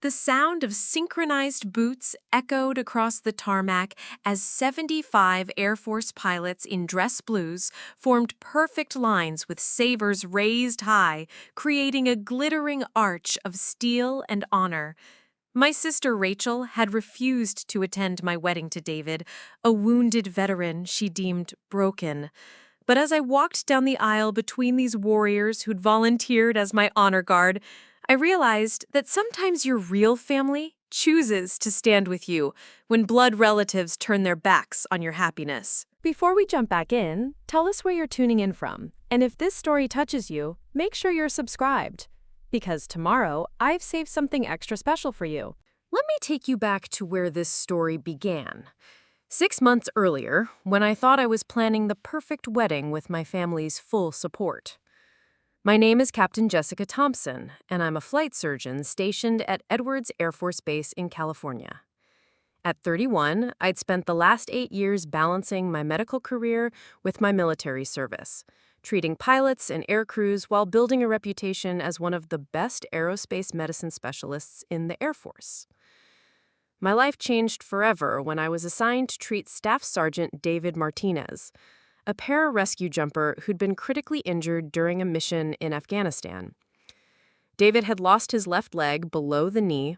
The sound of synchronized boots echoed across the tarmac as 75 Air Force pilots in dress blues formed perfect lines with sabers raised high, creating a glittering arch of steel and honor. My sister Rachel had refused to attend my wedding to David, a wounded veteran she deemed broken. But as I walked down the aisle between these warriors who'd volunteered as my honor guard, I realized that sometimes your real family chooses to stand with you when blood relatives turn their backs on your happiness. Before we jump back in, tell us where you're tuning in from. And if this story touches you, make sure you're subscribed. Because tomorrow, I've saved something extra special for you. Let me take you back to where this story began. 6 months earlier, when I thought I was planning the perfect wedding with my family's full support. My name is Captain Jessica Thompson, and I'm a flight surgeon stationed at Edwards Air Force Base in California. At 31, I'd spent the last 8 years balancing my medical career with my military service, treating pilots and aircrews while building a reputation as one of the best aerospace medicine specialists in the Air Force. My life changed forever when I was assigned to treat Staff Sergeant David Martinez, a pararescue jumper who'd been critically injured during a mission in Afghanistan. David had lost his left leg below the knee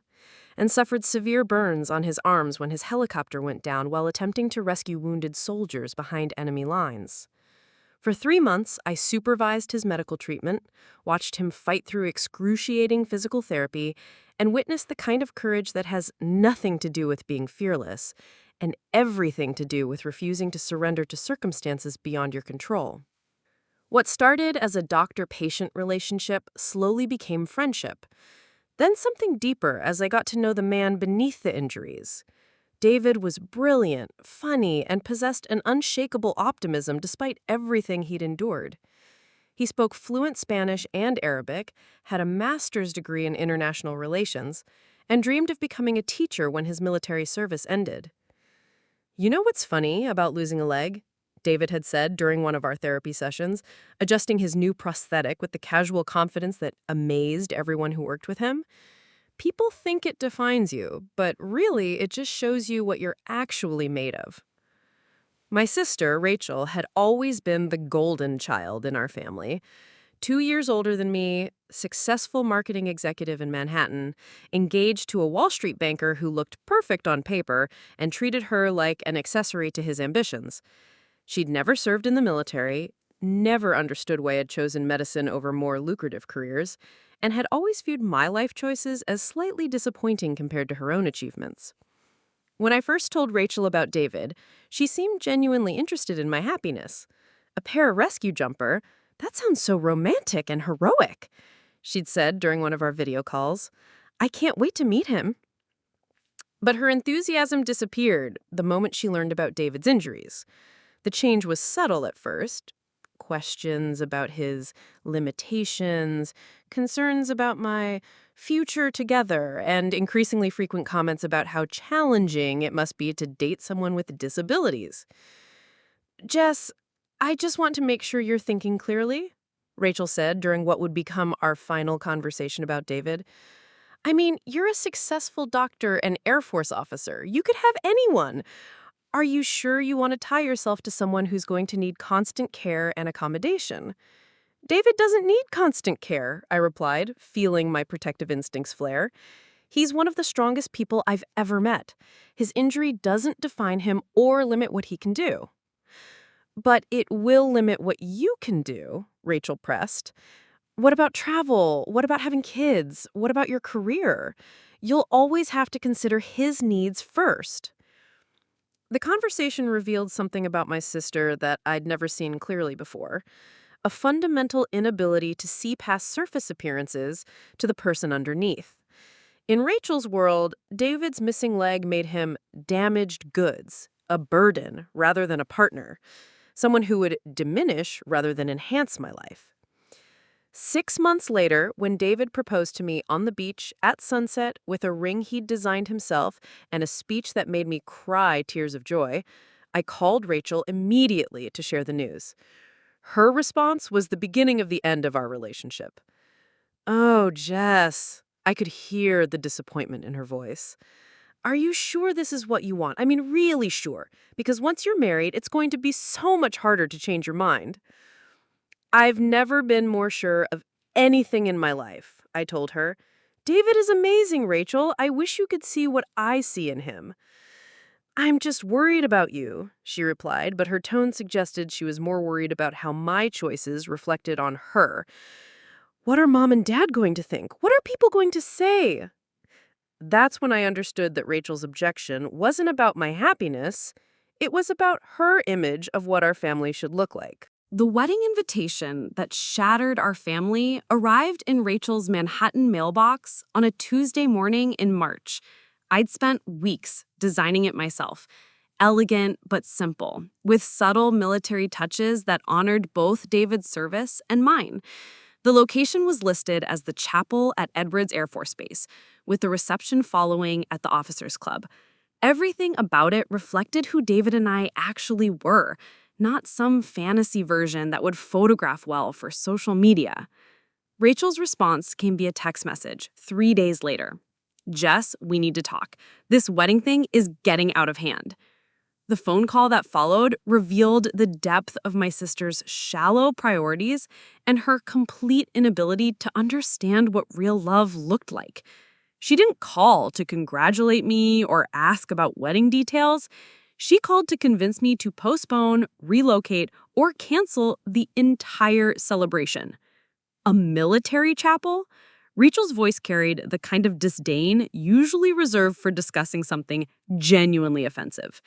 and suffered severe burns on his arms when his helicopter went down while attempting to rescue wounded soldiers behind enemy lines. For 3 months, I supervised his medical treatment, watched him fight through excruciating physical therapy, and witnessed the kind of courage that has nothing to do with being fearless and everything to do with refusing to surrender to circumstances beyond your control. What started as a doctor-patient relationship slowly became friendship, then something deeper as I got to know the man beneath the injuries. David was brilliant, funny, and possessed an unshakable optimism despite everything he'd endured. He spoke fluent Spanish and Arabic, had a master's degree in international relations, and dreamed of becoming a teacher when his military service ended. "You know what's funny about losing a leg?" David had said during one of our therapy sessions, adjusting his new prosthetic with the casual confidence that amazed everyone who worked with him. "People think it defines you, but really it just shows you what you're actually made of." My sister, Rachel, had always been the golden child in our family. 2 years older than me, successful marketing executive in Manhattan, engaged to a Wall Street banker who looked perfect on paper and treated her like an accessory to his ambitions. She'd never served in the military, never understood why I'd chosen medicine over more lucrative careers, and had always viewed my life choices as slightly disappointing compared to her own achievements. When I first told Rachel about David, she seemed genuinely interested in my happiness. "A pararescue jumper? That sounds so romantic and heroic," she'd said during one of our video calls. "I can't wait to meet him." But her enthusiasm disappeared the moment she learned about David's injuries. The change was subtle at first. Questions about his limitations, concerns about my future together, and increasingly frequent comments about how challenging it must be to date someone with disabilities. "Jess, I just want to make sure you're thinking clearly," Rachel said during what would become our final conversation about David. "I mean, you're a successful doctor and Air Force officer. You could have anyone. Are you sure you want to tie yourself to someone who's going to need constant care and accommodation?" "David doesn't need constant care," I replied, feeling my protective instincts flare. "He's one of the strongest people I've ever met. His injury doesn't define him or limit what he can do." "But it will limit what you can do," Rachel pressed. "What about travel? What about having kids? What about your career? You'll always have to consider his needs first." The conversation revealed something about my sister that I'd never seen clearly before. A fundamental inability to see past surface appearances to the person underneath. In Rachel's world, David's missing leg made him damaged goods, a burden rather than a partner, someone who would diminish rather than enhance my life. 6 months later, when David proposed to me on the beach at sunset with a ring he'd designed himself and a speech that made me cry tears of joy, I called Rachel immediately to share the news. Her response was the beginning of the end of our relationship. "Oh, Jess, I could hear the disappointment in her voice. Are you sure this is what you want? I mean, really sure. Because once you're married, it's going to be so much harder to change your mind. I've never been more sure of anything in my life, I told her. David is amazing, Rachel. I wish you could see what I see in him. I'm just worried about you, she replied, but her tone suggested she was more worried about how my choices reflected on her. What are Mom and Dad going to think? What are people going to say? That's when I understood that Rachel's objection wasn't about my happiness. It was about her image of what our family should look like. The wedding invitation that shattered our family arrived in Rachel's Manhattan mailbox on a Tuesday morning in March. I'd spent weeks designing it myself. Elegant but simple, with subtle military touches that honored both David's service and mine. The location was listed as the chapel at Edwards Air Force Base, with the reception following at the Officers Club. Everything about it reflected who David and I actually were, not some fantasy version that would photograph well for social media. Rachel's response came via text message 3 days later. Jess, we need to talk. This wedding thing is getting out of hand. The phone call that followed revealed the depth of my sister's shallow priorities and her complete inability to understand what real love looked like. She didn't call to congratulate me or ask about wedding details. She called to convince me to postpone, relocate, or cancel the entire celebration. A military chapel? Rachel's voice carried the kind of disdain usually reserved for discussing something genuinely offensive.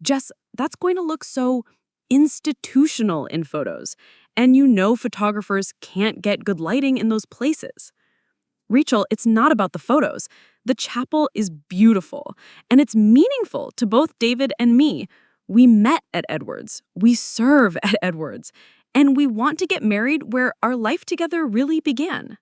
Jess, that's going to look so institutional in photos, and you know photographers can't get good lighting in those places. Rachel, it's not about the photos. The chapel is beautiful, and it's meaningful to both David and me. We met at Edwards, we serve at Edwards, and we want to get married where our life together really began.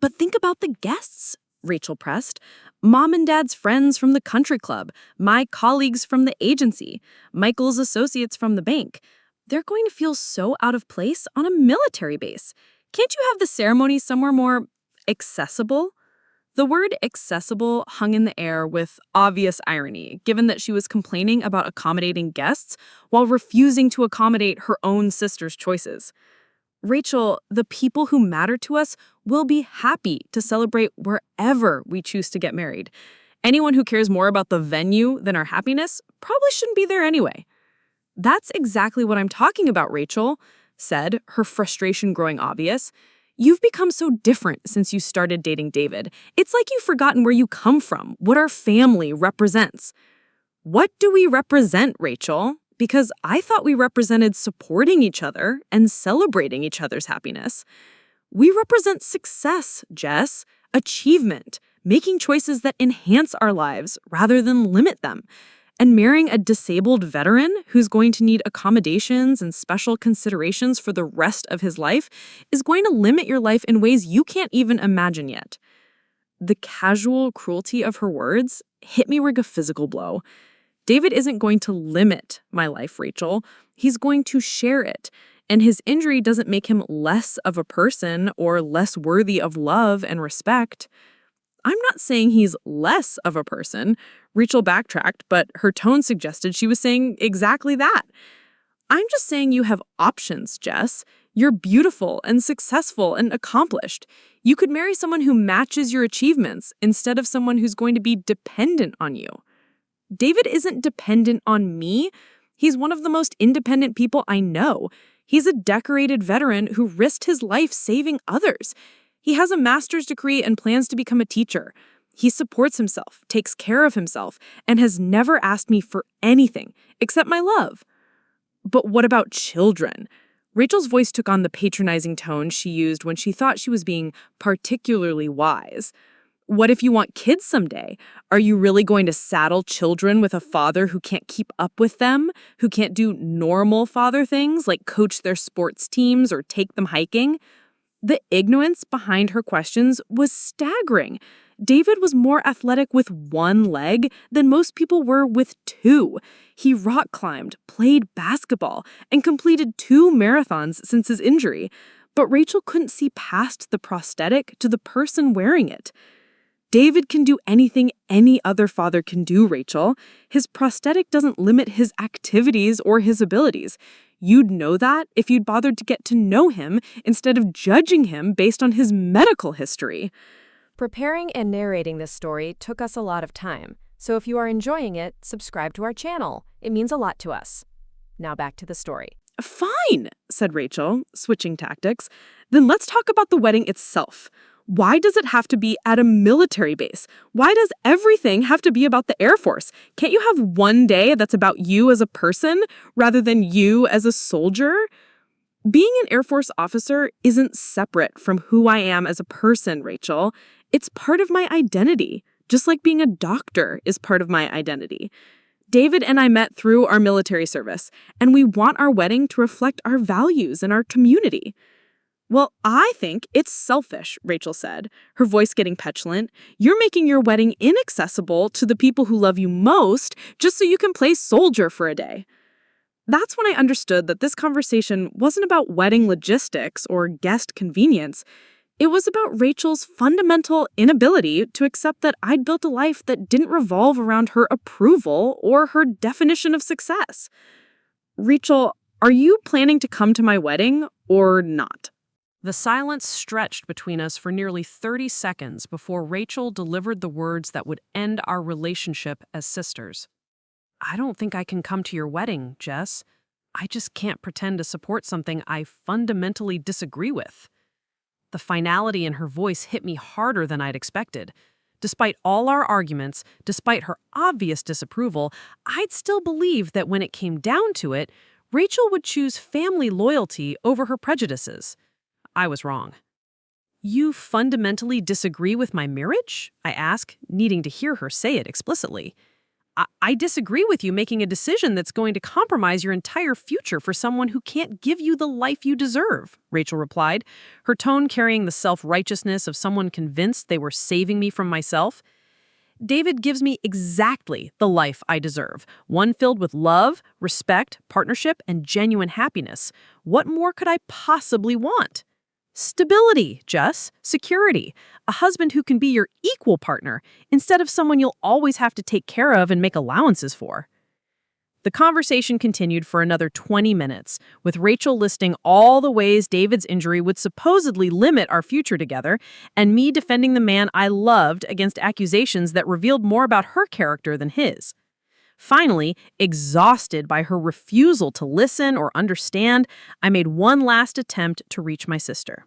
But think about the guests, Rachel pressed. Mom and Dad's friends from the country club, my colleagues from the agency, Michael's associates from the bank. They're going to feel so out of place on a military base. Can't you have the ceremony somewhere more accessible? The word accessible hung in the air with obvious irony, given that she was complaining about accommodating guests while refusing to accommodate her own sister's choices. Rachel, the people who matter to us will be happy to celebrate wherever we choose to get married. Anyone who cares more about the venue than our happiness probably shouldn't be there anyway. That's exactly what I'm talking about, Rachel said, her frustration growing obvious. You've become so different since you started dating David. It's like you've forgotten where you come from, what our family represents. What do we represent, Rachel? Because I thought we represented supporting each other and celebrating each other's happiness. We represent success, Jess, achievement, making choices that enhance our lives rather than limit them. And marrying a disabled veteran who's going to need accommodations and special considerations for the rest of his life is going to limit your life in ways you can't even imagine yet. The casual cruelty of her words hit me like a physical blow. David isn't going to limit my life, Rachel. He's going to share it. And his injury doesn't make him less of a person or less worthy of love and respect. I'm not saying he's less of a person. Rachel backtracked, but her tone suggested she was saying exactly that. I'm just saying you have options, Jess. You're beautiful and successful and accomplished. You could marry someone who matches your achievements instead of someone who's going to be dependent on you. David isn't dependent on me. He's one of the most independent people I know. He's a decorated veteran who risked his life saving others. He has a master's degree and plans to become a teacher. He supports himself, takes care of himself, and has never asked me for anything except my love. But what about children? Rachel's voice took on the patronizing tone she used when she thought she was being particularly wise. What if you want kids someday? Are you really going to saddle children with a father who can't keep up with them, who can't do normal father things like coach their sports teams or take them hiking? The ignorance behind her questions was staggering. David was more athletic with one leg than most people were with two. He rock climbed, played basketball, and completed 2 marathons since his injury. But Rachel couldn't see past the prosthetic to the person wearing it. David can do anything any other father can do, Rachel. His prosthetic doesn't limit his activities or his abilities. You'd know that if you'd bothered to get to know him instead of judging him based on his medical history. Preparing and narrating this story took us a lot of time, so if you are enjoying it, subscribe to our channel. It means a lot to us. Now back to the story. Fine, said Rachel, switching tactics. Then let's talk about the wedding itself. Why does it have to be at a military base? Why does everything have to be about the Air Force? Can't you have one day that's about you as a person rather than you as a soldier? Being an Air Force officer isn't separate from who I am as a person, Rachel. It's part of my identity, just like being a doctor is part of my identity. David and I met through our military service, and we want our wedding to reflect our values and our community. Well, I think it's selfish, Rachel said, her voice getting petulant. You're making your wedding inaccessible to the people who love you most just so you can play soldier for a day. That's when I understood that this conversation wasn't about wedding logistics or guest convenience. It was about Rachel's fundamental inability to accept that I'd built a life that didn't revolve around her approval or her definition of success. Rachel, are you planning to come to my wedding or not? The silence stretched between us for nearly 30 seconds before Rachel delivered the words that would end our relationship as sisters. I don't think I can come to your wedding, Jess. I just can't pretend to support something I fundamentally disagree with. The finality in her voice hit me harder than I'd expected. Despite all our arguments, despite her obvious disapproval, I'd still believed that when it came down to it, Rachel would choose family loyalty over her prejudices. I was wrong. You fundamentally disagree with my marriage? I asked, needing to hear her say it explicitly. I disagree with you making a decision that's going to compromise your entire future for someone who can't give you the life you deserve, Rachel replied, her tone carrying the self-righteousness of someone convinced they were saving me from myself. David gives me exactly the life I deserve, one filled with love, respect, partnership, and genuine happiness. What more could I possibly want? Stability, Jess. Security. A husband who can be your equal partner instead of someone you'll always have to take care of and make allowances for. The conversation continued for another 20 minutes, with Rachel listing all the ways David's injury would supposedly limit our future together, and me defending the man I loved against accusations that revealed more about her character than his. Finally, exhausted by her refusal to listen or understand, I made one last attempt to reach my sister.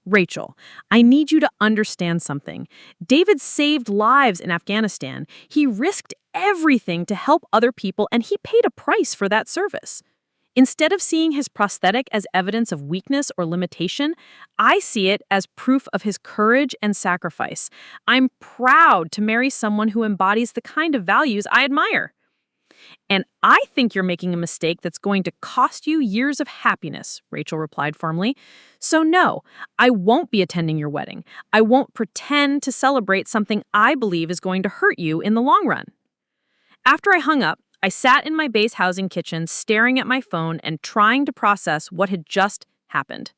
Rachel, I need you to understand something. David saved lives in Afghanistan. He risked everything to help other people, and he paid a price for that service. Instead of seeing his prosthetic as evidence of weakness or limitation, I see it as proof of his courage and sacrifice. I'm proud to marry someone who embodies the kind of values I admire. And I think you're making a mistake that's going to cost you years of happiness, Rachel replied firmly. So no, I won't be attending your wedding. I won't pretend to celebrate something I believe is going to hurt you in the long run. After I hung up, I sat in my base housing kitchen staring at my phone and trying to process what had just happened.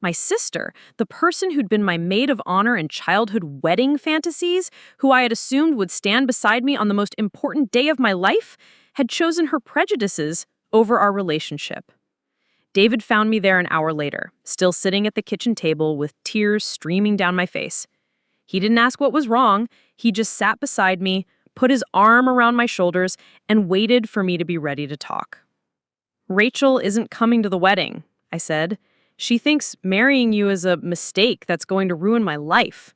My sister, the person who'd been my maid of honor in childhood wedding fantasies, who I had assumed would stand beside me on the most important day of my life, had chosen her prejudices over our relationship. David found me there an hour later, still sitting at the kitchen table with tears streaming down my face. He didn't ask what was wrong. He just sat beside me, put his arm around my shoulders, and waited for me to be ready to talk. Rachel isn't coming to the wedding, I said. She thinks marrying you is a mistake that's going to ruin my life.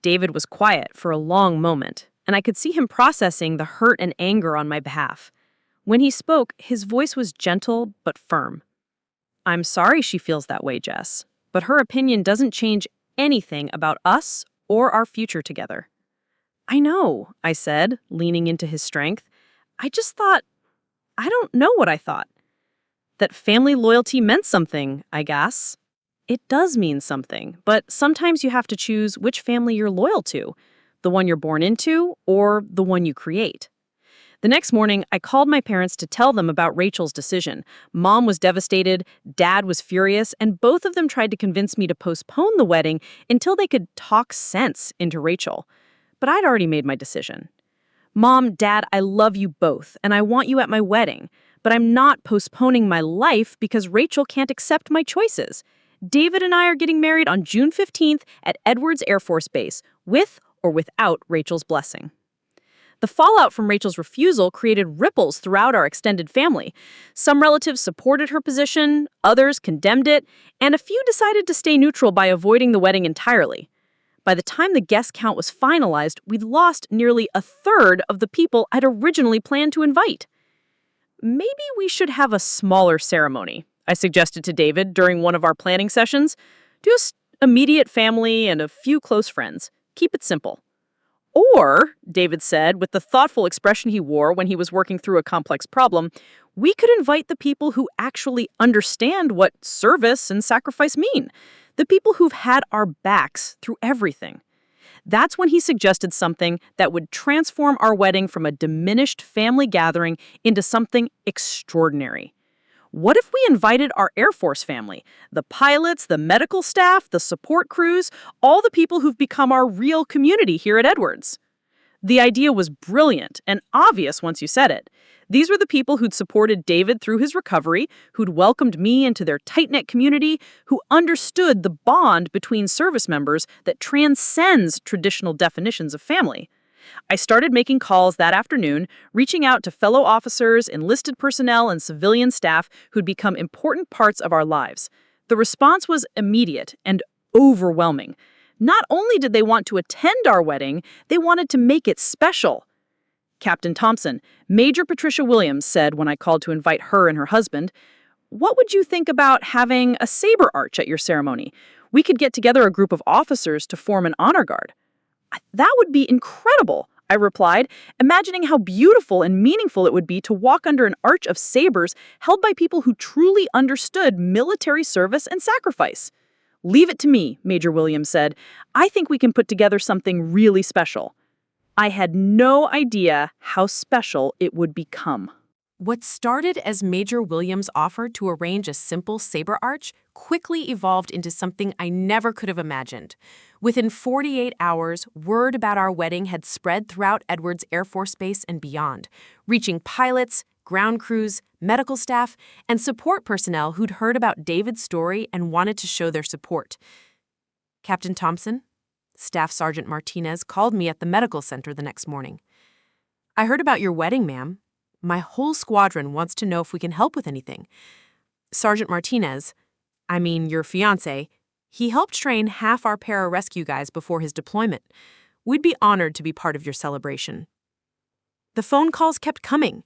David was quiet for a long moment, and I could see him processing the hurt and anger on my behalf. When he spoke, his voice was gentle but firm. I'm sorry she feels that way, Jess, but her opinion doesn't change anything about us or our future together. I know, I said, leaning into his strength. I don't know what I thought. That family loyalty meant something, I guess. It does mean something, but sometimes you have to choose which family you're loyal to, the one you're born into or the one you create. The next morning, I called my parents to tell them about Rachel's decision. Mom was devastated, Dad was furious, and both of them tried to convince me to postpone the wedding until they could talk sense into Rachel. But I'd already made my decision. Mom, Dad, I love you both, and I want you at my wedding, but I'm not postponing my life because Rachel can't accept my choices. David and I are getting married on June 15th at Edwards Air Force Base, with or without Rachel's blessing. The fallout from Rachel's refusal created ripples throughout our extended family. Some relatives supported her position, others condemned it, and a few decided to stay neutral by avoiding the wedding entirely. By the time the guest count was finalized, we'd lost nearly a third of the people I'd originally planned to invite. Maybe we should have a smaller ceremony, I suggested to David during one of our planning sessions. Just immediate family and a few close friends. Keep it simple. Or, David said, with the thoughtful expression he wore when he was working through a complex problem, we could invite the people who actually understand what service and sacrifice mean, the people who've had our backs through everything. That's when he suggested something that would transform our wedding from a diminished family gathering into something extraordinary. What if we invited our Air Force family, the pilots, the medical staff, the support crews, all the people who've become our real community here at Edwards? The idea was brilliant and obvious once you said it. These were the people who'd supported David through his recovery, who'd welcomed me into their tight-knit community, who understood the bond between service members that transcends traditional definitions of family. I started making calls that afternoon, reaching out to fellow officers, enlisted personnel, and civilian staff who'd become important parts of our lives. The response was immediate and overwhelming. Not only did they want to attend our wedding, they wanted to make it special. Captain Thompson, Major Patricia Williams, said when I called to invite her and her husband, "What would you think about having a saber arch at your ceremony? We could get together a group of officers to form an honor guard." "That would be incredible," I replied, imagining how beautiful and meaningful it would be to walk under an arch of sabers held by people who truly understood military service and sacrifice. "Leave it to me," Major Williams said. "I think we can put together something really special." I had no idea how special it would become. What started as Major Williams' offer to arrange a simple saber arch quickly evolved into something I never could have imagined. Within 48 hours, word about our wedding had spread throughout Edwards Air Force Base and beyond, reaching pilots, ground crews, medical staff, and support personnel who'd heard about David's story and wanted to show their support. Captain Thompson, Staff Sergeant Martinez, called me at the medical center the next morning. "I heard about your wedding, ma'am. My whole squadron wants to know if we can help with anything. Sergeant Martinez, your fiancé, he helped train half our pararescue guys before his deployment. We'd be honored to be part of your celebration." The phone calls kept coming.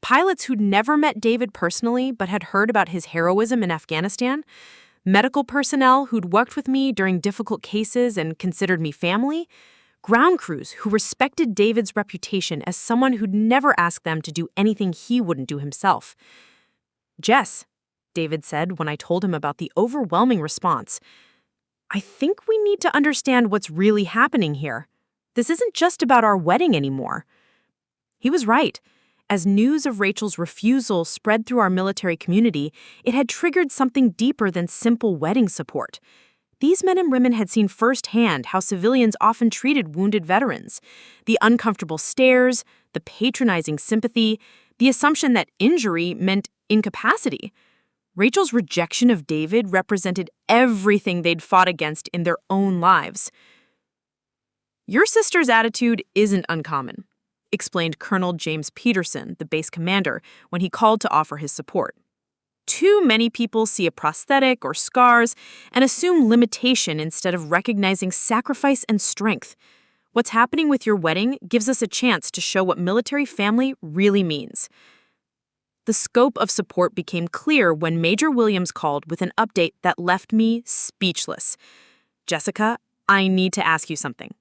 Pilots who'd never met David personally but had heard about his heroism in Afghanistan, medical personnel who'd worked with me during difficult cases and considered me family, ground crews who respected David's reputation as someone who'd never asked them to do anything he wouldn't do himself. "Jess," David said when I told him about the overwhelming response, "I think we need to understand what's really happening here. This isn't just about our wedding anymore." He was right. As news of Rachel's refusal spread through our military community, it had triggered something deeper than simple wedding support. These men and women had seen firsthand how civilians often treated wounded veterans. The uncomfortable stares, the patronizing sympathy, the assumption that injury meant incapacity. Rachel's rejection of David represented everything they'd fought against in their own lives. "Your sister's attitude isn't uncommon," explained Colonel James Peterson, the base commander, when he called to offer his support. "Too many people see a prosthetic or scars and assume limitation instead of recognizing sacrifice and strength. What's happening with your wedding gives us a chance to show what military family really means." The scope of support became clear when Major Williams called with an update that left me speechless. "Jessica, I need to ask you something.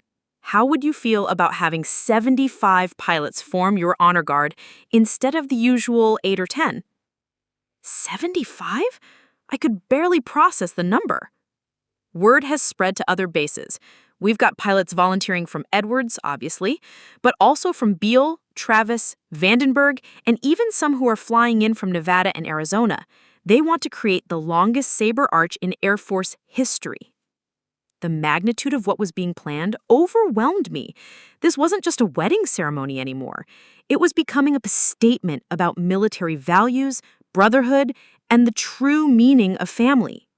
How would you feel about having 75 pilots form your honor guard instead of the usual 8 or 10? 75? I could barely process the number. Word has spread to other bases. We've got pilots volunteering from Edwards, obviously, but also from Beale, Travis, Vandenberg, and even some who are flying in from Nevada and Arizona. They want to create the longest saber arch in Air Force history. The magnitude of what was being planned overwhelmed me. This wasn't just a wedding ceremony anymore. It was becoming a statement about military values, brotherhood, and the true meaning of family.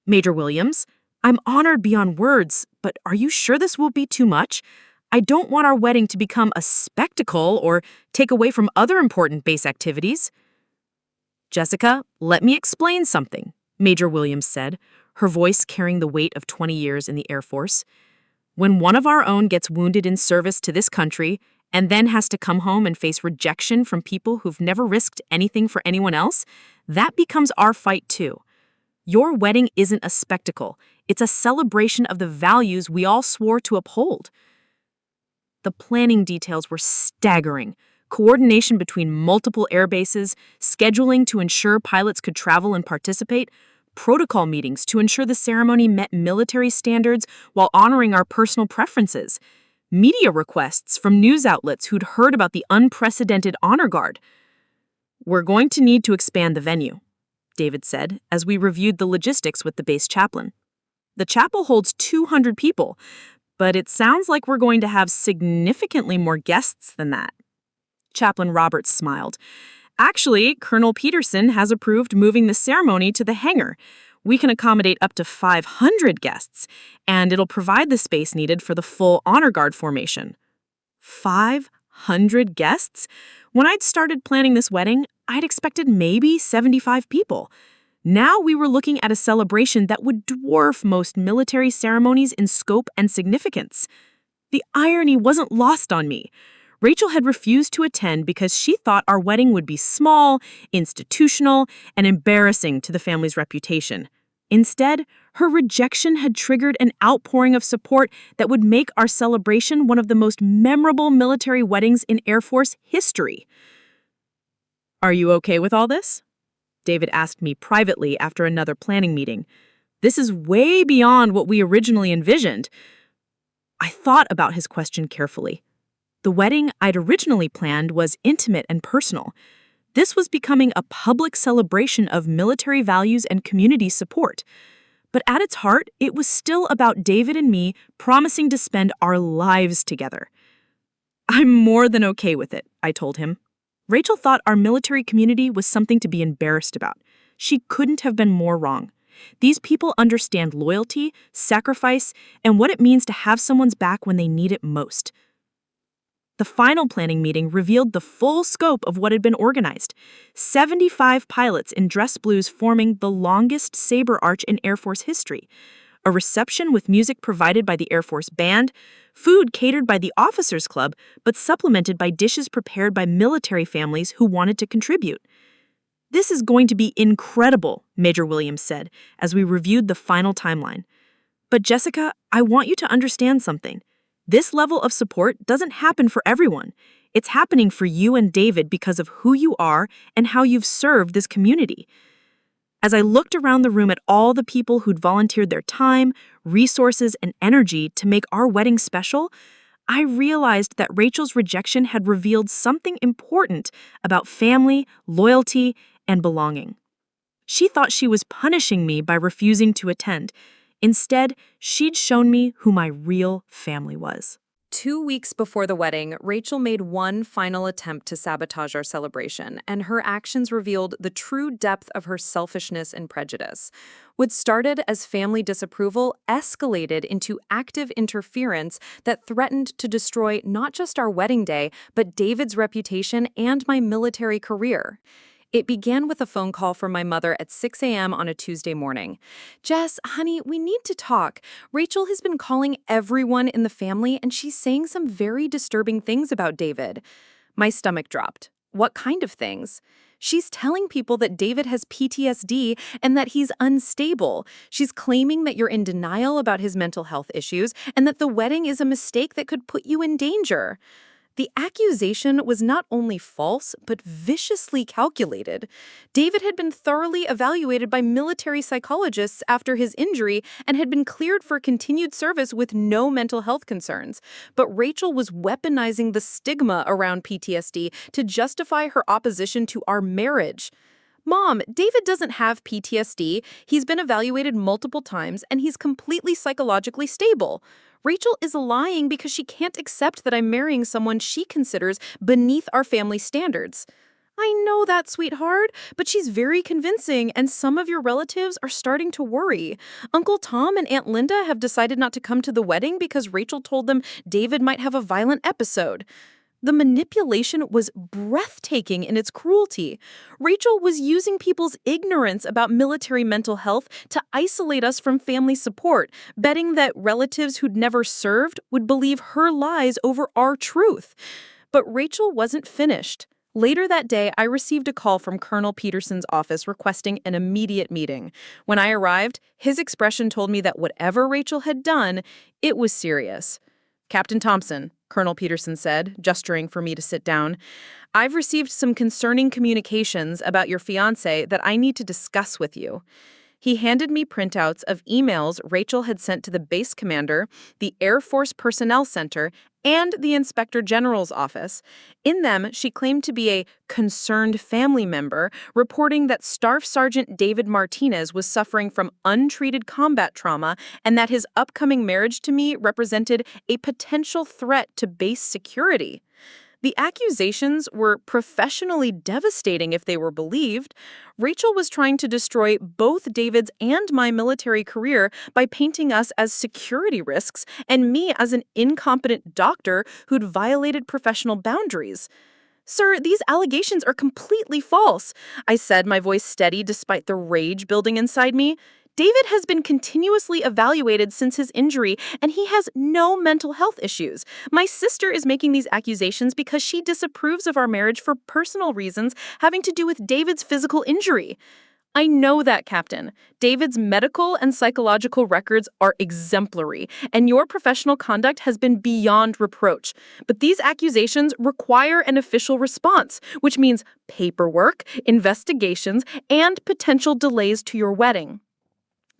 Major Williams, I'm honored beyond words, but are you sure this will be too much? I don't want our wedding to become a spectacle or take away from other important base activities. Jessica, let me explain something, Major Williams said, her voice carrying the weight of 20 years in the Air Force. When one of our own gets wounded in service to this country and then has to come home and face rejection from people who've never risked anything for anyone else, that becomes our fight too. Your wedding isn't a spectacle. It's a celebration of the values we all swore to uphold. The planning details were staggering. Coordination between multiple air bases, scheduling to ensure pilots could travel and participate, protocol meetings to ensure the ceremony met military standards while honoring our personal preferences, media requests from news outlets who'd heard about the unprecedented honor guard. We're going to need to expand the venue, David said, as we reviewed the logistics with the base chaplain. The chapel holds 200 people, but it sounds like we're going to have significantly more guests than that. Chaplain Roberts smiled. Actually, Colonel Peterson has approved moving the ceremony to the hangar. We can accommodate up to 500 guests, and it'll provide the space needed for the full honor guard formation. 500 guests? When I'd started planning this wedding, I'd expected maybe 75 people. Now we were looking at a celebration that would dwarf most military ceremonies in scope and significance. The irony wasn't lost on me. Rachel had refused to attend because she thought our wedding would be small, institutional, and embarrassing to the family's reputation. Instead, her rejection had triggered an outpouring of support that would make our celebration one of the most memorable military weddings in Air Force history. Are you okay with all this? David asked me privately after another planning meeting. This is way beyond what we originally envisioned. I thought about his question carefully. The wedding I'd originally planned was intimate and personal. This was becoming a public celebration of military values and community support. But at its heart, it was still about David and me promising to spend our lives together. I'm more than okay with it, I told him. Rachel thought our military community was something to be embarrassed about. She couldn't have been more wrong. These people understand loyalty, sacrifice, and what it means to have someone's back when they need it most. The final planning meeting revealed the full scope of what had been organized. 75 pilots in dress blues forming the longest saber arch in Air Force history. A reception with music provided by the Air Force Band, food catered by the Officers Club, but supplemented by dishes prepared by military families who wanted to contribute. This is going to be incredible, Major Williams said, as we reviewed the final timeline. But Jessica, I want you to understand something. This level of support doesn't happen for everyone. It's happening for you and David because of who you are and how you've served this community. As I looked around the room at all the people who'd volunteered their time, resources, and energy to make our wedding special, I realized that Rachel's rejection had revealed something important about family, loyalty, and belonging. She thought she was punishing me by refusing to attend. Instead, she'd shown me who my real family was. 2 weeks before the wedding, Rachel made one final attempt to sabotage our celebration, and her actions revealed the true depth of her selfishness and prejudice. What started as family disapproval escalated into active interference that threatened to destroy not just our wedding day, but David's reputation and my military career. It began with a phone call from my mother at 6 a.m. on a Tuesday morning. "Jess, honey, we need to talk. Rachel has been calling everyone in the family, and she's saying some very disturbing things about David." My stomach dropped. What kind of things? She's telling people that David has PTSD and that he's unstable. She's claiming that you're in denial about his mental health issues and that the wedding is a mistake that could put you in danger. The accusation was not only false, but viciously calculated. David had been thoroughly evaluated by military psychologists after his injury and had been cleared for continued service with no mental health concerns. But Rachel was weaponizing the stigma around PTSD to justify her opposition to our marriage. Mom, David doesn't have PTSD. He's been evaluated multiple times, and he's completely psychologically stable. Rachel is lying because she can't accept that I'm marrying someone she considers beneath our family standards. I know that, sweetheart, but she's very convincing, and some of your relatives are starting to worry. Uncle Tom and Aunt Linda have decided not to come to the wedding because Rachel told them David might have a violent episode. The manipulation was breathtaking in its cruelty. Rachel was using people's ignorance about military mental health to isolate us from family support, betting that relatives who'd never served would believe her lies over our truth. But Rachel wasn't finished. Later that day, I received a call from Colonel Peterson's office requesting an immediate meeting. When I arrived, his expression told me that whatever Rachel had done, it was serious. "Captain Thompson," Colonel Peterson said, gesturing for me to sit down, "I've received some concerning communications about your fiancé that I need to discuss with you." He handed me printouts of emails Rachel had sent to the base commander, the Air Force Personnel Center, and the Inspector General's office. In them, she claimed to be a concerned family member, reporting that Staff Sergeant David Martinez was suffering from untreated combat trauma and that his upcoming marriage to me represented a potential threat to base security. The accusations were professionally devastating if they were believed. Rachel was trying to destroy both David's and my military career by painting us as security risks and me as an incompetent doctor who'd violated professional boundaries. "Sir, these allegations are completely false," I said, my voice steady despite the rage building inside me. "David has been continuously evaluated since his injury, and he has no mental health issues. My sister is making these accusations because she disapproves of our marriage for personal reasons having to do with David's physical injury." "I know that, Captain. David's medical and psychological records are exemplary, and your professional conduct has been beyond reproach. But these accusations require an official response, which means paperwork, investigations, and potential delays to your wedding."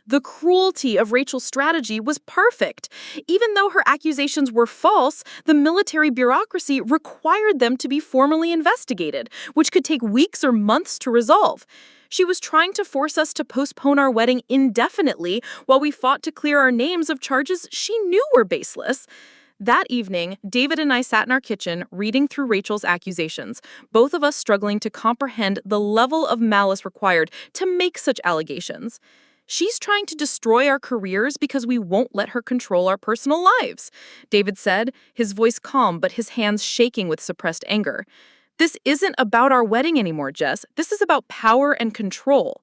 The cruelty of Rachel's strategy was perfect. Even though her accusations were false, the military bureaucracy required them to be formally investigated, which could take weeks or months to resolve. She was trying to force us to postpone our wedding indefinitely while we fought to clear our names of charges she knew were baseless. That evening, David and I sat in our kitchen reading through Rachel's accusations, both of us struggling to comprehend the level of malice required to make such allegations. "She's trying to destroy our careers because we won't let her control our personal lives," David said, his voice calm but his hands shaking with suppressed anger. "This isn't about our wedding anymore, Jess. This is about power and control."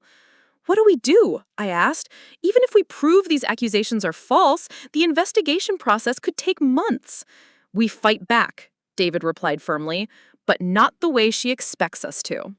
"What do we do?" I asked. "Even if we prove these accusations are false, the investigation process could take months." "We fight back," David replied firmly, "but not the way she expects us to."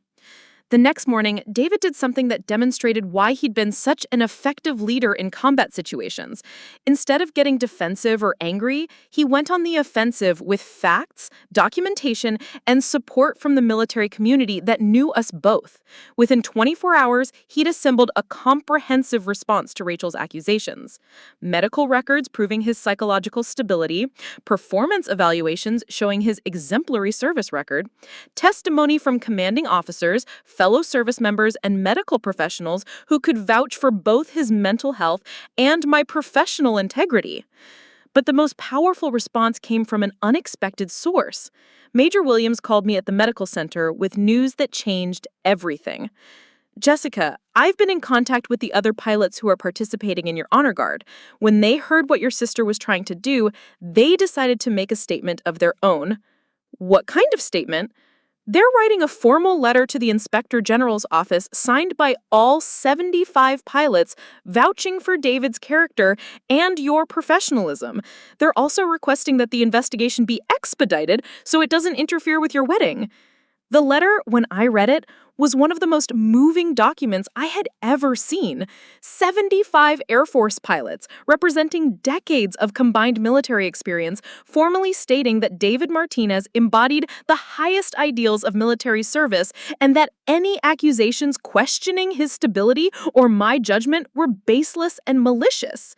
The next morning, David did something that demonstrated why he'd been such an effective leader in combat situations. Instead of getting defensive or angry, he went on the offensive with facts, documentation, and support from the military community that knew us both. Within 24 hours, he'd assembled a comprehensive response to Rachel's accusations. Medical records proving his psychological stability, performance evaluations showing his exemplary service record, testimony from commanding officers, fellow service members, and medical professionals who could vouch for both his mental health and my professional integrity. But the most powerful response came from an unexpected source. Major Williams called me at the medical center with news that changed everything. "Jessica, I've been in contact with the other pilots who are participating in your honor guard. When they heard what your sister was trying to do, they decided to make a statement of their own." "What kind of statement?" "They're writing a formal letter to the Inspector General's office signed by all 75 pilots vouching for David's character and your professionalism. They're also requesting that the investigation be expedited so it doesn't interfere with your wedding." The letter, when I read it, was one of the most moving documents I had ever seen. 75 Air Force pilots, representing decades of combined military experience, formally stating that David Martinez embodied the highest ideals of military service and that any accusations questioning his stability or my judgment were baseless and malicious.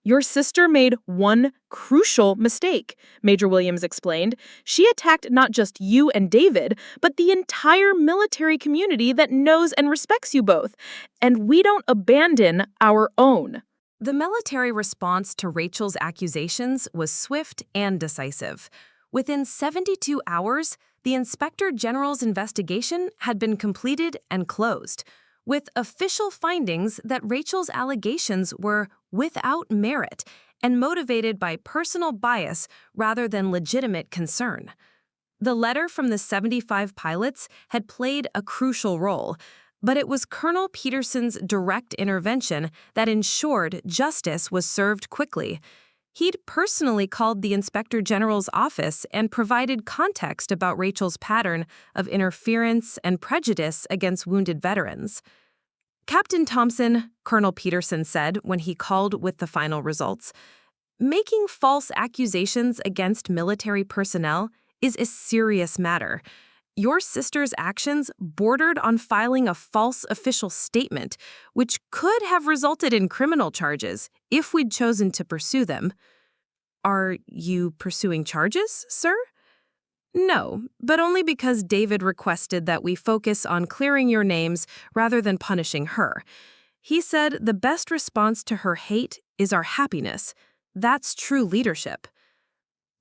Your sister made one crucial mistake, Major Williams explained. She attacked not just you and David, but the entire military community that knows and respects you both. And we don't abandon our own. The military response to Rachel's accusations was swift and decisive. Within 72 hours, the Inspector General's investigation had been completed and closed, with official findings that Rachel's allegations were without merit and motivated by personal bias rather than legitimate concern. The letter from the 75 pilots had played a crucial role, but it was Colonel Peterson's direct intervention that ensured justice was served quickly. He'd personally called the Inspector General's office and provided context about Rachel's pattern of interference and prejudice against wounded veterans. Captain Thompson, Colonel Peterson said when he called with the final results, making false accusations against military personnel is a serious matter. Your sister's actions bordered on filing a false official statement, which could have resulted in criminal charges if we'd chosen to pursue them. Are you pursuing charges, sir? No, but only because David requested that we focus on clearing your names rather than punishing her. He said the best response to her hate is our happiness. That's true leadership.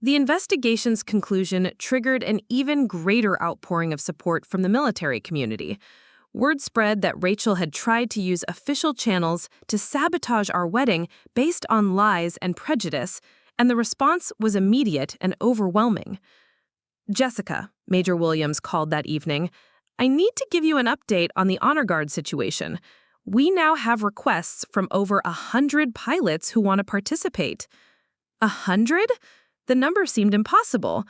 The investigation's conclusion triggered an even greater outpouring of support from the military community. Word spread that Rachel had tried to use official channels to sabotage our wedding based on lies and prejudice, and the response was immediate and overwhelming. Jessica, Major Williams called that evening, I need to give you an update on the honor guard situation. We now have requests from over 100 pilots who want to participate. 100? The number seemed impossible.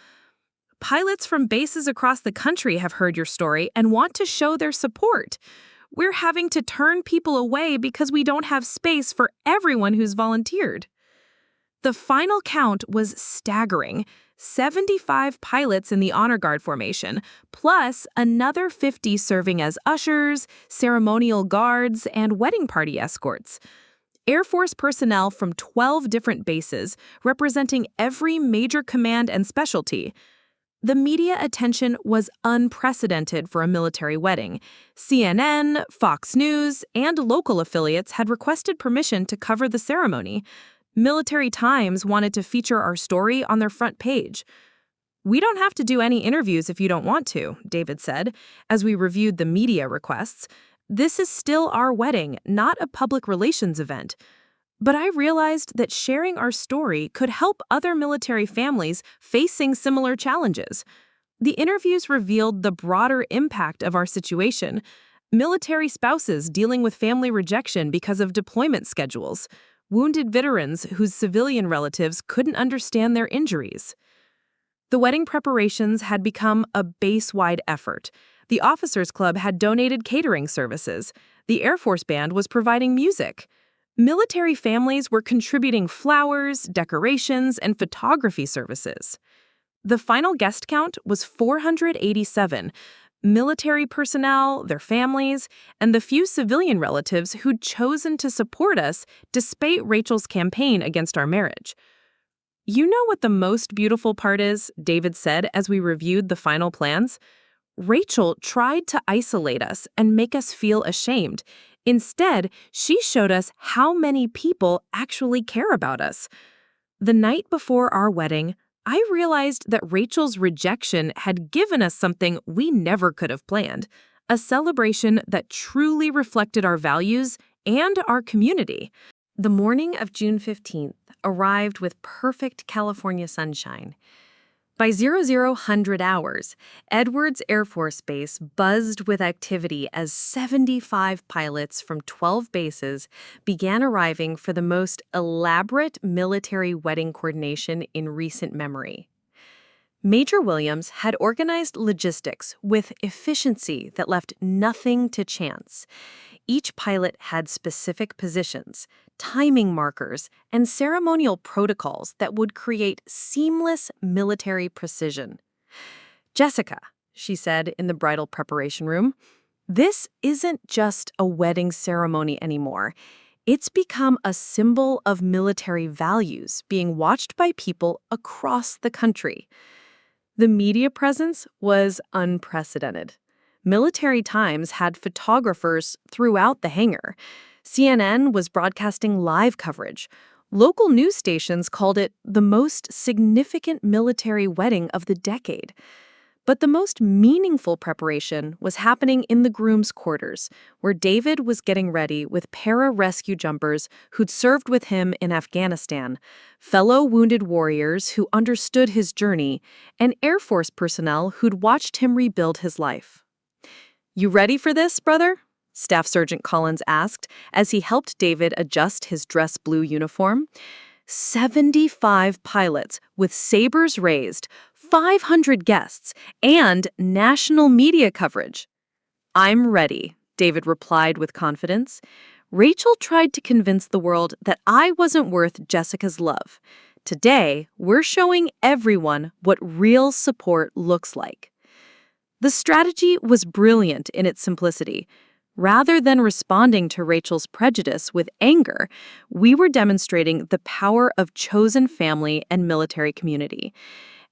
Pilots from bases across the country have heard your story and want to show their support. We're having to turn people away because we don't have space for everyone who's volunteered. The final count was staggering. 75 pilots in the honor guard formation, plus another 50 serving as ushers, ceremonial guards, and wedding party escorts. Air Force personnel from 12 different bases, representing every major command and specialty. The media attention was unprecedented for a military wedding. CNN, Fox News, and local affiliates had requested permission to cover the ceremony. Military Times wanted to feature our story on their front page. We don't have to do any interviews if you don't want to, David said, as we reviewed the media requests. This is still our wedding, not a public relations event. But I realized that sharing our story could help other military families facing similar challenges. The interviews revealed the broader impact of our situation. Military spouses dealing with family rejection because of deployment schedules. Wounded veterans whose civilian relatives couldn't understand their injuries. The wedding preparations had become a base-wide effort. The Officers Club had donated catering services. The Air Force Band was providing music. Military families were contributing flowers, decorations, and photography services. The final guest count was 487. Military personnel, their families, and the few civilian relatives who'd chosen to support us despite Rachel's campaign against our marriage. You know what the most beautiful part is, David said as we reviewed the final plans? Rachel tried to isolate us and make us feel ashamed. Instead, she showed us how many people actually care about us. The night before our wedding, I realized that Rachel's rejection had given us something we never could have planned, a celebration that truly reflected our values and our community. The morning of June 15th arrived with perfect California sunshine. By 0000 hours, Edwards Air Force Base buzzed with activity as 75 pilots from 12 bases began arriving for the most elaborate military wedding coordination in recent memory. Major Williams had organized logistics with efficiency that left nothing to chance. Each pilot had specific positions, timing markers, and ceremonial protocols that would create seamless military precision. "Jessica," she said in the bridal preparation room, "this isn't just a wedding ceremony anymore. It's become a symbol of military values being watched by people across the country." The media presence was unprecedented. Military Times had photographers throughout the hangar. CNN was broadcasting live coverage. Local news stations called it the most significant military wedding of the decade. But the most meaningful preparation was happening in the groom's quarters, where David was getting ready with pararescue jumpers who'd served with him in Afghanistan, fellow wounded warriors who understood his journey, and Air Force personnel who'd watched him rebuild his life. "You ready for this, brother?" Staff Sergeant Collins asked as he helped David adjust his dress blue uniform. 75 pilots with sabers raised, 500 guests, and national media coverage. "I'm ready," David replied with confidence. "Rachel tried to convince the world that I wasn't worth Jessica's love. Today, we're showing everyone what real support looks like." The strategy was brilliant in its simplicity. Rather than responding to Rachel's prejudice with anger, we were demonstrating the power of chosen family and military community.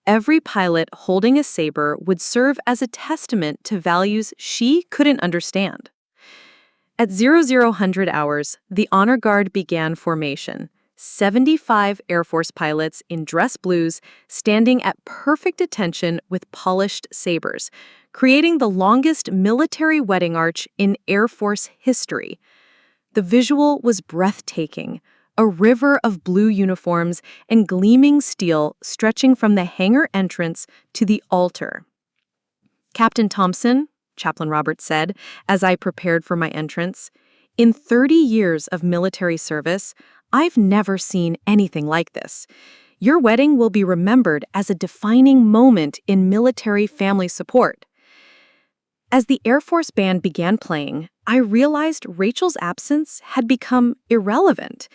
Every pilot holding a saber would serve as a testament to values she couldn't understand. At 0000 hours, the Honor Guard began formation. 75 Air Force pilots in dress blues standing at perfect attention with polished sabers, creating the longest military wedding arch in Air Force history. The visual was breathtaking, a river of blue uniforms and gleaming steel stretching from the hangar entrance to the altar. "Captain Thompson," Chaplain Roberts said, as I prepared for my entrance, "in 30 years of military service, I've never seen anything like this. Your wedding will be remembered as a defining moment in military family support." As the Air Force band began playing, I realized Rachel's absence had become irrelevant.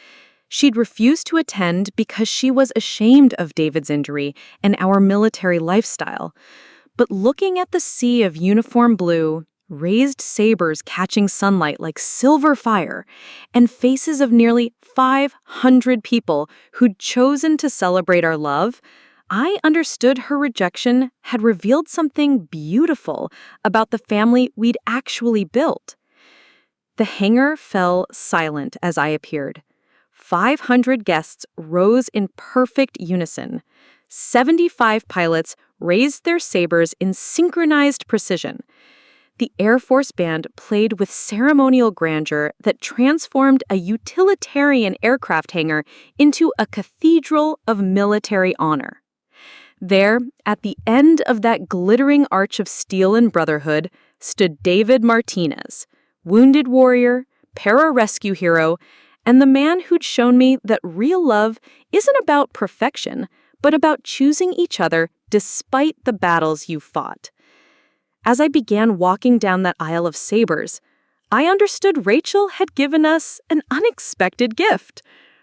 She'd refused to attend because she was ashamed of David's injury and our military lifestyle. But looking at the sea of uniform blue, raised sabers catching sunlight like silver fire, and faces of nearly 500 people who'd chosen to celebrate our love, I understood her rejection had revealed something beautiful about the family we'd actually built. The hangar fell silent as I appeared. 500 guests rose in perfect unison. 75 pilots raised their sabers in synchronized precision. The Air Force band played with ceremonial grandeur that transformed a utilitarian aircraft hangar into a cathedral of military honor. There, at the end of that glittering arch of steel and brotherhood, stood David Martinez, wounded warrior, pararescue hero, and the man who'd shown me that real love isn't about perfection, but about choosing each other despite the battles you fought. As I began walking down that aisle of sabers, I understood Rachel had given us an unexpected gift.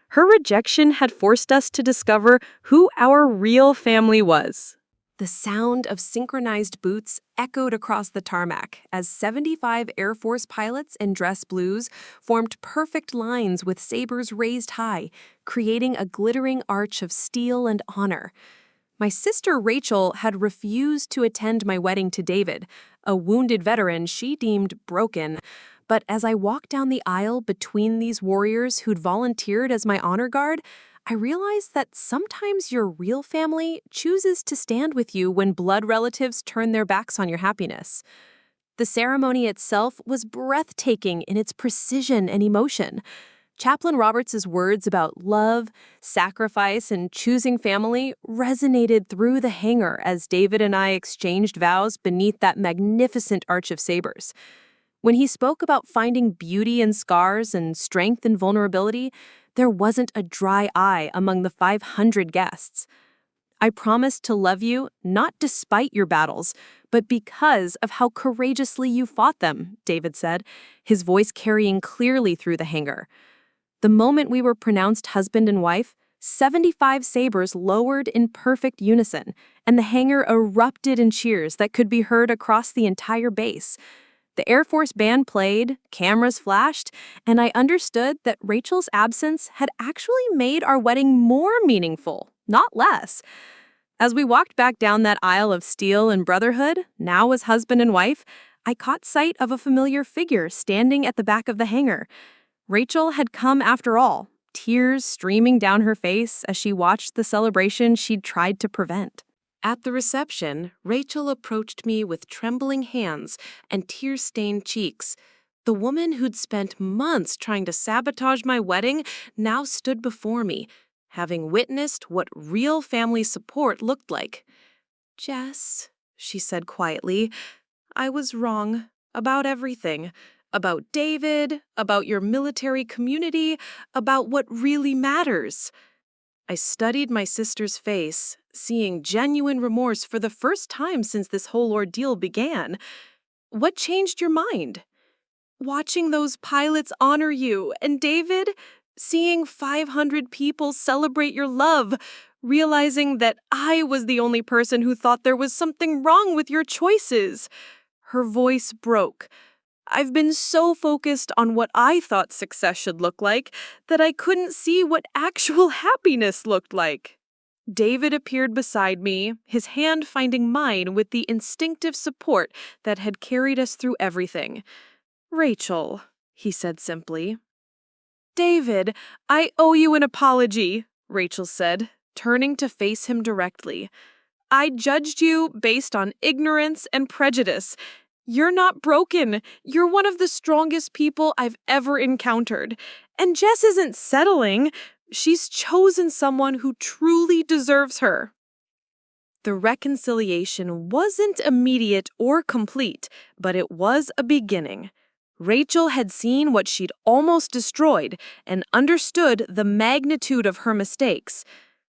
Her rejection had forced us to discover who our real family was. The sound of synchronized boots echoed across the tarmac as 75 Air Force pilots in dress blues formed perfect lines with sabers raised high, creating a glittering arch of steel and honor. My sister Rachel had refused to attend my wedding to David, a wounded veteran she deemed broken. But as I walked down the aisle between these warriors who'd volunteered as my honor guard, I realized that sometimes your real family chooses to stand with you when blood relatives turn their backs on your happiness. The ceremony itself was breathtaking in its precision and emotion. Chaplain Roberts' words about love, sacrifice, and choosing family resonated through the hangar as David and I exchanged vows beneath that magnificent arch of sabers. When he spoke about finding beauty in scars and strength in vulnerability, there wasn't a dry eye among the 500 guests. I promise to love you, not despite your battles, but because of how courageously you fought them, David said, his voice carrying clearly through the hangar. The moment we were pronounced husband and wife, 75 sabers lowered in perfect unison, and the hangar erupted in cheers that could be heard across the entire base. The Air Force band played, cameras flashed, and I understood that Rachel's absence had actually made our wedding more meaningful, not less. As we walked back down that aisle of steel and brotherhood, now as husband and wife, I caught sight of a familiar figure standing at the back of the hangar. Rachel had come after all, tears streaming down her face as she watched the celebration she'd tried to prevent. At the reception, Rachel approached me with trembling hands and tear-stained cheeks. The woman who'd spent months trying to sabotage my wedding now stood before me, having witnessed what real family support looked like. "Jess," she said quietly, "I was wrong about everything. About David, about your military community, about what really matters." I studied my sister's face, seeing genuine remorse for the first time since this whole ordeal began. "What changed your mind?" "Watching those pilots honor you, and David, seeing 500 people celebrate your love, realizing that I was the only person who thought there was something wrong with your choices." Her voice broke. "I've been so focused on what I thought success should look like that I couldn't see what actual happiness looked like." David appeared beside me, his hand finding mine with the instinctive support that had carried us through everything. "Rachel," he said simply. "David, I owe you an apology," Rachel said, turning to face him directly. "I judged you based on ignorance and prejudice. You're not broken. You're one of the strongest people I've ever encountered. And Jess isn't settling. She's chosen someone who truly deserves her." The reconciliation wasn't immediate or complete, but it was a beginning. Rachel had seen what she'd almost destroyed and understood the magnitude of her mistakes.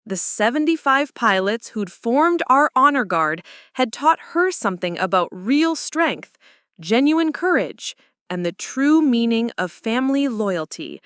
The 75 pilots who'd formed our honor guard had taught her something about real strength, genuine courage, and the true meaning of family loyalty.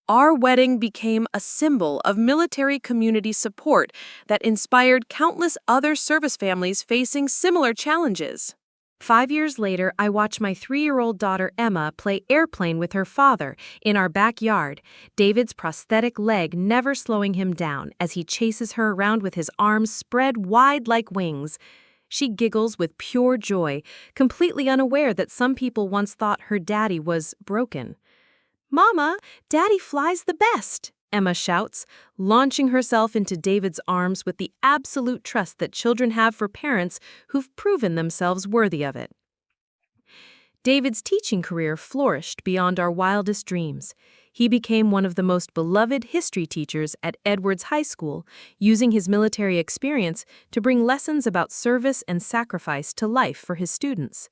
Our wedding became a symbol of military community support that inspired countless other service families facing similar challenges. 5 years later, I watched my 3-year-old daughter Emma play airplane with her father in our backyard, David's prosthetic leg never slowing him down as he chases her around with his arms spread wide like wings. She giggles with pure joy, completely unaware that some people once thought her daddy was broken. "Mama, Daddy flies the best," Emma shouts, launching herself into David's arms with the absolute trust that children have for parents who've proven themselves worthy of it. David's teaching career flourished beyond our wildest dreams. He became one of the most beloved history teachers at Edwards High School, using his military experience to bring lessons about service and sacrifice to life for his students.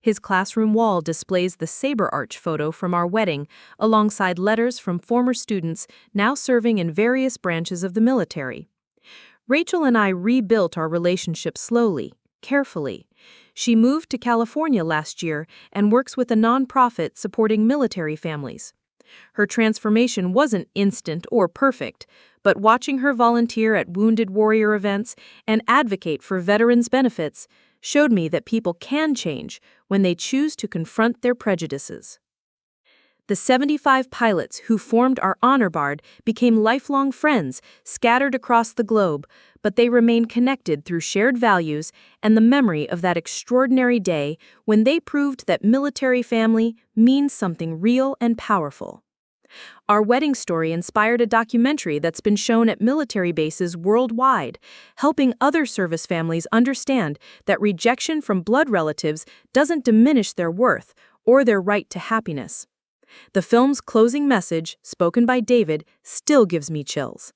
His classroom wall displays the saber arch photo from our wedding, alongside letters from former students now serving in various branches of the military. Rachel and I rebuilt our relationship slowly, carefully. She moved to California last year and works with a nonprofit supporting military families. Her transformation wasn't instant or perfect, but watching her volunteer at Wounded Warrior events and advocate for veterans' benefits showed me that people can change when they choose to confront their prejudices. The 75 pilots who formed our honor guard became lifelong friends scattered across the globe, but they remain connected through shared values and the memory of that extraordinary day when they proved that military family means something real and powerful. Our wedding story inspired a documentary that's been shown at military bases worldwide, helping other service families understand that rejection from blood relatives doesn't diminish their worth or their right to happiness. The film's closing message, spoken by David, still gives me chills.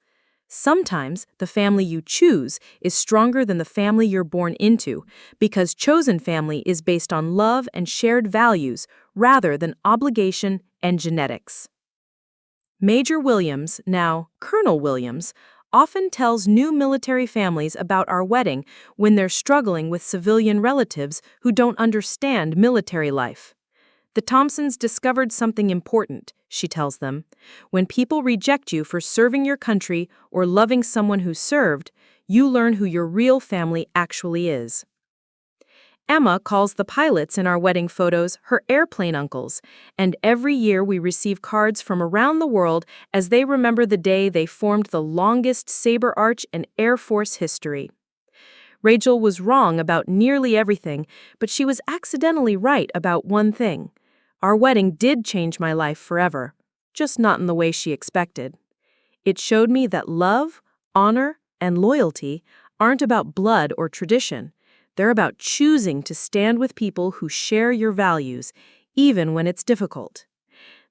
Sometimes the family you choose is stronger than the family you're born into, because chosen family is based on love and shared values rather than obligation and genetics. Major Williams, now Colonel Williams, often tells new military families about our wedding when they're struggling with civilian relatives who don't understand military life. The Thompsons discovered something important, she tells them. When people reject you for serving your country or loving someone who served, you learn who your real family actually is. Emma calls the pilots in our wedding photos her airplane uncles, and every year we receive cards from around the world as they remember the day they formed the longest saber arch in Air Force history. Rachel was wrong about nearly everything, but she was accidentally right about one thing. Our wedding did change my life forever, just not in the way she expected. It showed me that love, honor, and loyalty aren't about blood or tradition. They're about choosing to stand with people who share your values, even when it's difficult.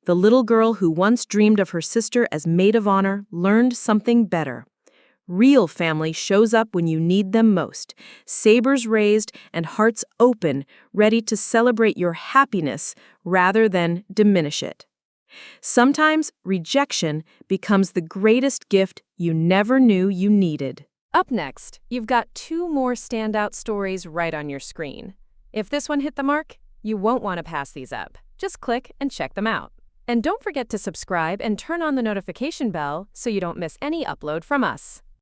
The little girl who once dreamed of her sister as maid of honor learned something better. Real family shows up when you need them most, sabers raised and hearts open, ready to celebrate your happiness rather than diminish it. Sometimes rejection becomes the greatest gift you never knew you needed. Up next, you've got 2 more standout stories right on your screen. If this one hit the mark, you won't want to pass these up. Just click and check them out. And don't forget to subscribe and turn on the notification bell so you don't miss any upload from us.